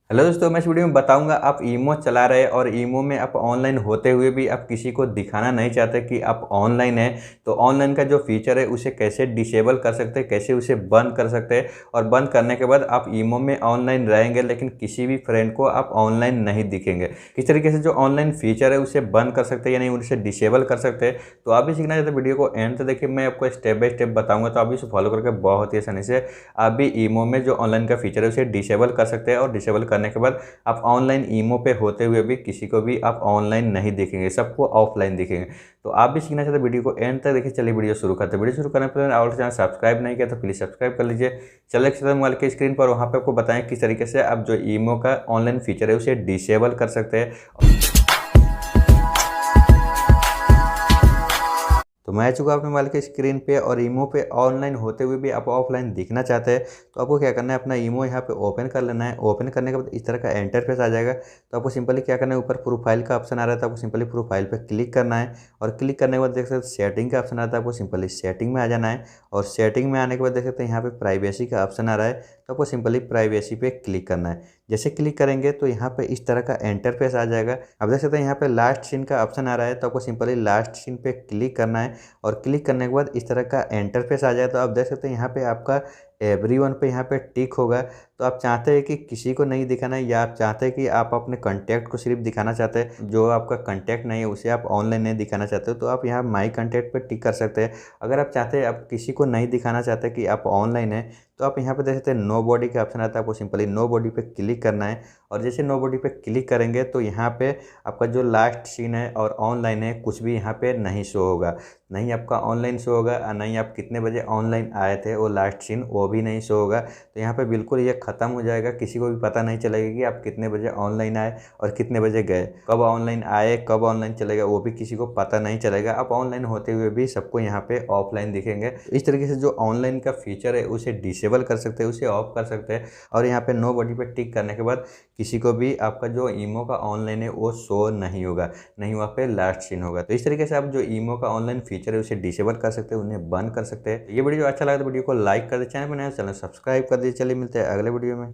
Hello दोस्तों, मैं इस वीडियो में बताऊंगा आप ईमो चला रहे हैं और ईमो में आप ऑनलाइन होते हुए भी आप किसी को दिखाना नहीं चाहते कि आप ऑनलाइन हैं। तो ऑनलाइन का जो फीचर है उसे कैसे डिसेबल कर सकते हैं, कैसे उसे बंद कर सकते हैं और बंद करने के बाद आप ईमो में ऑनलाइन रहेंगे लेकिन किसी भी फ्रेंड को आप ऑनलाइन नहीं दिखेंगे। किस तरीके से जो ऑनलाइन फीचर है उसे बंद कर सकते हैं यानी उसे डिसेबल कर सकते हैं। तो आप भी सीखना चाहते हैं वीडियो को एंड तक देखिए, मैं आपको स्टेप बाय स्टेप बताऊंगा। तो आप भी इसे फॉलो करके बहुत ही आसानी से आप भी ईमो में जो ऑनलाइन का फीचर है उसे डिसेबल कर सकते हैं और डिसेबल करने के बाद आप ऑनलाइन ईमो पे होते हुए भी किसी को भी आप ऑनलाइन नहीं देखेंगे, सबको ऑफलाइन दिखेंगे। तो आप भी सीखना चाहते हैं वीडियो को एंड तक देखिए। चलिए वीडियो शुरू करते हैं। वीडियो शुरू करने पर और चैनल सब्सक्राइब नहीं किया तो प्लीज़ सब्सक्राइब कर लीजिए। चलिए एक मोबाइल की स्क्रीन पर वहाँ पे आपको बताएं किस तरीके से आप जो ईमो का ऑनलाइन फीचर है उसे डिसेबल कर सकते हैं। तो मैं आ चुका अपने मोबाइल के स्क्रीन पे और ईमो पे ऑनलाइन होते हुए भी आप ऑफलाइन दिखना चाहते हैं तो आपको क्या करना है, अपना ईमो यहाँ पे ओपन कर लेना है। ओपन करने के बाद इस तरह का इंटरफेस आ जाएगा। तो आपको सिंपली क्या करना है, ऊपर प्रोफाइल का ऑप्शन आ रहा है तो आपको सिंपली प्रोफाइल पे क्लिक करना है और क्लिक करने के बाद देख सकते हैं सेटिंग का ऑप्शन आता है, आपको सिंपली सेटिंग में आ जाना है। और सेटिंग में आने के बाद देख सकते हैं यहाँ पे प्राइवेसी का ऑप्शन आ रहा है तो आपको सिंपली प्राइवेसी पे क्लिक करना है। जैसे क्लिक करेंगे तो यहाँ पे इस तरह का इंटरफेस आ जाएगा। अब देख सकते हैं यहाँ पे लास्ट सीन का ऑप्शन आ रहा है तो आपको सिंपली लास्ट सीन पे क्लिक करना है और क्लिक करने के बाद इस तरह का इंटरफेस आ जाए। तो आप देख सकते हैं यहाँ पे आपका एवरीवन पे यहाँ पे टिक होगा। तो आप चाहते हैं कि किसी को नहीं दिखाना है या आप चाहते हैं कि आप अपने कंटेक्ट को सिर्फ दिखाना चाहते हैं, जो आपका कंटेक्ट नहीं है उसे आप ऑनलाइन नहीं दिखाना चाहते हो तो आप यहाँ माई कंटेक्ट पे टिक कर सकते हैं। अगर आप चाहते हैं आप किसी को नहीं दिखाना चाहते कि आप ऑनलाइन है तो आप यहाँ पे देख सकते हैं नो बॉडी का ऑप्शन आता है, आपको सिंपली नो बॉडी पे क्लिक करना है। और जैसे नो बॉडी पे क्लिक करेंगे तो यहाँ पे आपका जो लास्ट सीन है और ऑनलाइन है कुछ भी यहाँ पे नहीं शो होगा। नहीं आपका ऑनलाइन शो होगा और नहीं आप कितने बजे ऑनलाइन आए थे वो लास्ट सीन वो भी नहीं शो होगा। तो यहाँ पे बिल्कुल ये ख़त्म हो जाएगा, किसी को भी पता नहीं चलेगा कि आप कितने बजे ऑनलाइन आए और कितने बजे गए, कब ऑनलाइन आए कब ऑनलाइन चलेगा वो भी किसी को पता नहीं चलेगा। आप ऑनलाइन होते हुए भी सबको यहाँ पे ऑफलाइन दिखेंगे। इस तरीके से जो ऑनलाइन का फीचर है उसे डिसेबल कर सकते हैं, उसे ऑफ कर सकते हैं। और यहाँ पे नो बॉडी पे टिक करने के बाद किसी को भी आपका जो ईमो का ऑनलाइन है वो शो नहीं होगा, नहीं वहाँ पे लास्ट सीन होगा। तो इस तरीके से आप जो ईमो का ऑनलाइन फीचर है उसे डिसेबल कर सकते हैं, उन्हें बंद कर सकते हैं। ये वीडियो अच्छा लगा तो वीडियो को लाइक कर दे, चैनल पर नया चैनल सब्सक्राइब कर दीजिए। चलिए मिलते हैं अगले वीडियो में।